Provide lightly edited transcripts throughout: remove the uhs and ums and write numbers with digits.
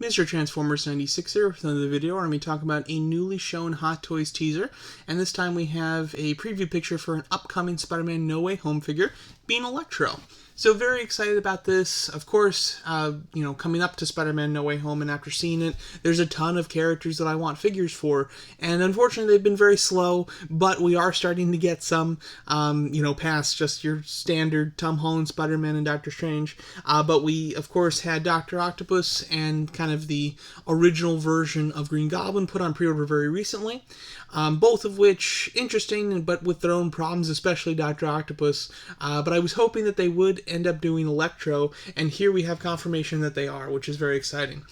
Mr. Transformers 96 here with another video where I'm going to talk about a newly shown Hot Toys teaser, and this time we have a preview picture for an upcoming Spider-Man No Way Home figure being Electro. So very excited about this. Of course, coming up to Spider-Man No Way Home and after seeing it, there's a ton of characters that I want figures for, and unfortunately they've been very slow, but we are starting to get some, past just your standard Tom Holland Spider-Man and Doctor Strange. But we, of course, had Dr. Octopus and kind of the original version of Green Goblin put on pre-order very recently, both of which interesting, but with their own problems, especially Dr. Octopus. But I was hoping that they would end up doing Electro, and here we have confirmation that they are, which is very exciting.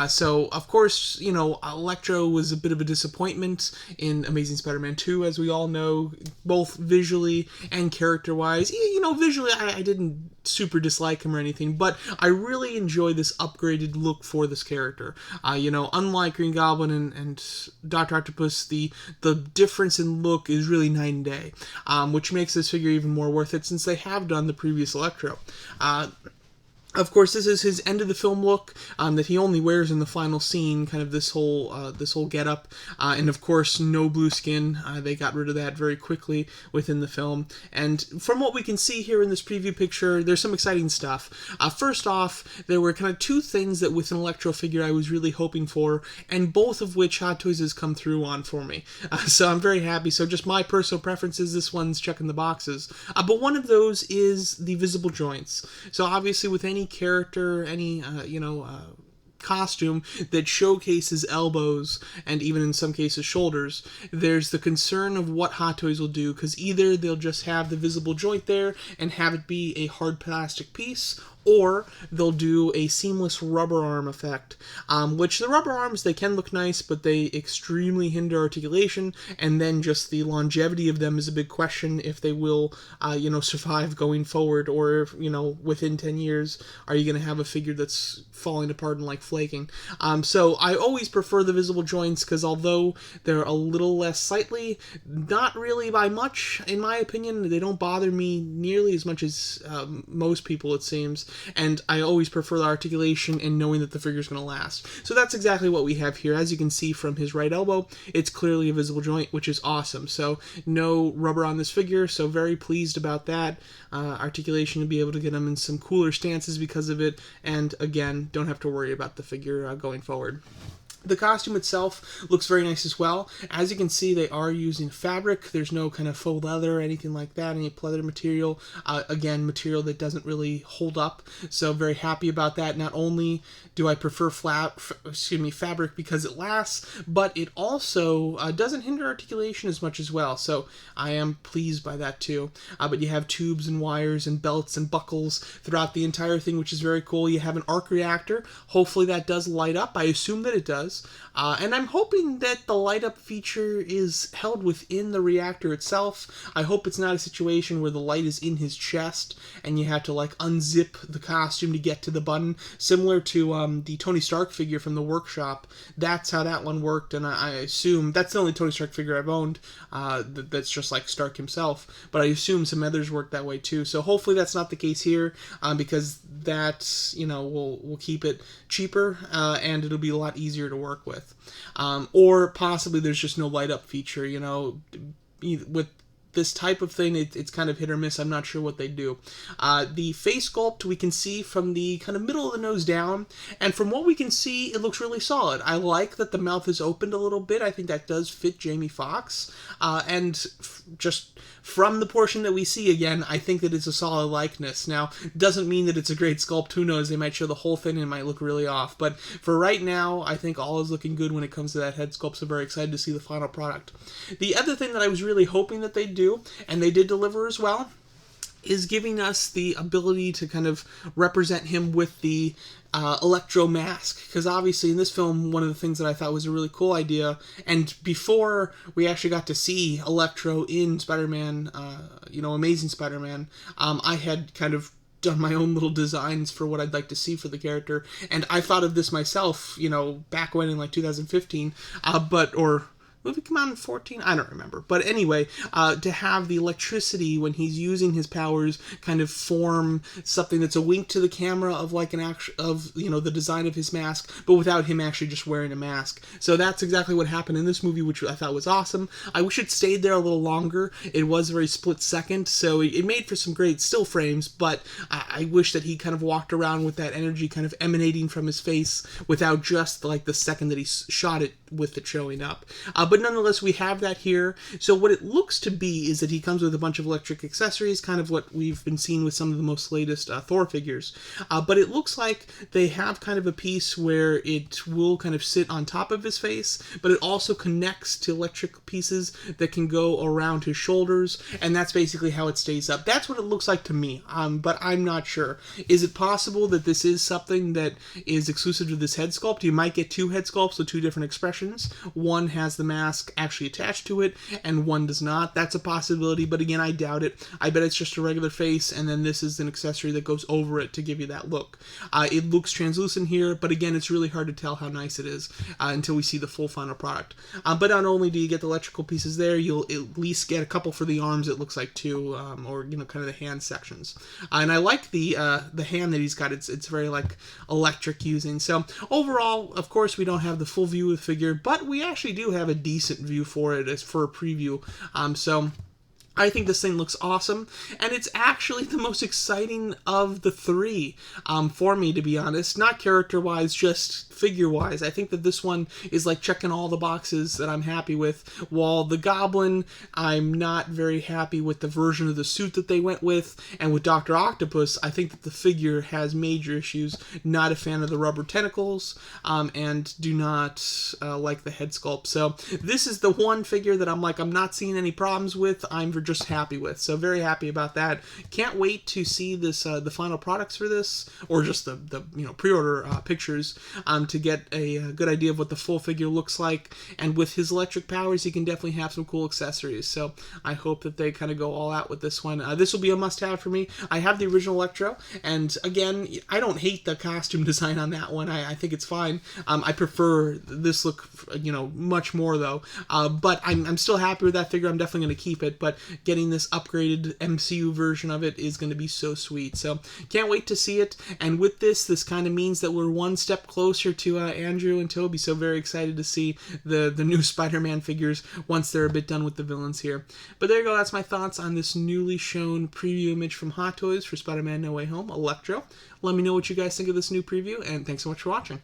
So, of course, Electro was a bit of a disappointment in Amazing Spider-Man 2, as we all know, both visually and character-wise. Visually, I didn't super dislike him or anything, but I really enjoy this upgraded look for this character. Unlike Green Goblin and Dr. Octopus, the difference in look is really night and day, which makes this figure even more worth it since they have done the previous Electro. Of course, this is his end of the film look that he only wears in the final scene. Kind of this whole getup, and of course, no blue skin. They got rid of that very quickly within the film. And from what we can see here in this preview picture, there's some exciting stuff. First off, there were kind of two things that with an Electro figure I was really hoping for, and both of which Hot Toys has come through on for me. So I'm very happy. So just my personal preferences, this one's checking the boxes. But one of those is the visible joints. So obviously, with any character, any costume that showcases elbows and even in some cases shoulders, there's the concern of what Hot Toys will do, because either they'll just have the visible joint there and have it be a hard plastic piece, or they'll do a seamless rubber arm effect, which the rubber arms, they can look nice, but they extremely hinder articulation, and then just the longevity of them is a big question if they will, survive going forward, or if, within 10 years, are you going to have a figure that's falling apart and like flaking? So I always prefer the visible joints, because although they're a little less sightly, not really by much, in my opinion, they don't bother me nearly as much as most people, it seems. And I always prefer the articulation and knowing that the figure's going to last. So that's exactly what we have here. As you can see from his right elbow, it's clearly a visible joint, which is awesome. So no rubber on this figure, so very pleased about that. Articulation to be able to get him in some cooler stances because of it, and again, don't have to worry about the figure going forward. The costume itself looks very nice as well. As you can see, they are using fabric. There's no kind of faux leather or anything like that, any pleather material. Again, material that doesn't really hold up, so very happy about that. Not only do I prefer fabric because it lasts, but it also doesn't hinder articulation as much as well, so I am pleased by that too. But you have tubes and wires and belts and buckles throughout the entire thing, which is very cool. You have an arc reactor. Hopefully that does light up. I assume that it does. And I'm hoping that the light up feature is held within the reactor itself. I hope it's not a situation where the light is in his chest and you have to like unzip the costume to get to the button, similar to the Tony Stark figure from the workshop. That's how that one worked, and I assume that's the only Tony Stark figure I've owned that's just like Stark himself, but I assume some others work that way too. So hopefully that's not the case here, because that will keep it cheaper, and it'll be a lot easier to work with. Or possibly there's just no light up feature, with this type of thing, it's kind of hit or miss. I'm not sure what they do. The face sculpt we can see from the kind of middle of the nose down, and from what we can see, it looks really solid. I like that the mouth is opened a little bit. I think that does fit Jamie Foxx, and just from the portion that we see, again, I think that it's a solid likeness. Now, doesn't mean that it's a great sculpt. Who knows? They might show the whole thing and it might look really off. But for right now, I think all is looking good when it comes to that head sculpt, so very excited to see the final product. The other thing that I was really hoping that they'd do, and they did deliver as well, is giving us the ability to kind of represent him with the Electro mask, because obviously in this film, one of the things that I thought was a really cool idea, and before we actually got to see Electro in Spider-Man, Amazing Spider-Man, I had kind of done my own little designs for what I'd like to see for the character, and I thought of this myself, back when in like 2015, movie come out in 14? I don't remember. But anyway, to have the electricity when he's using his powers kind of form something that's a wink to the camera of like an the design of his mask, but without him actually just wearing a mask. So that's exactly what happened in this movie, which I thought was awesome. I wish it stayed there a little longer. It was a very split second, so it made for some great still frames, but I wish that he kind of walked around with that energy kind of emanating from his face without just like the second that he shot it with it showing up. But nonetheless, we have that here. So what it looks to be is that he comes with a bunch of electric accessories, kind of what we've been seeing with some of the most latest Thor figures. But it looks like they have kind of a piece where it will kind of sit on top of his face, but it also connects to electric pieces that can go around his shoulders, and that's basically how it stays up. That's what it looks like to me, but I'm not sure. Is it possible that this is something that is exclusive to this head sculpt? You might get two head sculpts with two different expressions. One has the mask actually attached to it, and one does not. That's a possibility, but again, I doubt it. I bet it's just a regular face, and then this is an accessory that goes over it to give you that look. It looks translucent here, but again, it's really hard to tell how nice it is until we see the full final product. But not only do you get the electrical pieces there, you'll at least get a couple for the arms. It looks like two, or kind of the hand sections. And I like the hand that he's got. It's very like electric using. So overall, of course, we don't have the full view of the figure, but we actually do have a decent view for it as for a preview. So I think this thing looks awesome, and it's actually the most exciting of the three for me, to be honest. Not character-wise, just figure-wise. I think that this one is like checking all the boxes that I'm happy with, while the Goblin, I'm not very happy with the version of the suit that they went with, and with Dr. Octopus, I think that the figure has major issues. Not a fan of the rubber tentacles, and do not like the head sculpt. So this is the one figure that I'm not seeing any problems with. I'm just happy with. So very happy about that. Can't wait to see this the final products for this, or just the pre-order pictures, to get a good idea of what the full figure looks like. And with his electric powers, he can definitely have some cool accessories. So I hope that they kind of go all out with this one. This will be a must-have for me. I have the original Electro, and again, I don't hate the costume design on that one. I think it's fine. I prefer this look, much more though. But I'm still happy with that figure. I'm definitely going to keep it. But getting this upgraded MCU version of it is going to be so sweet. So can't wait to see it. And with this kind of means that we're one step closer to Andrew and Toby. So very excited to see the new Spider-Man figures once they're a bit done with the villains here. But there you go. That's my thoughts on this newly shown preview image from Hot Toys for Spider-Man No Way Home, Electro. Let me know what you guys think of this new preview, and thanks so much for watching.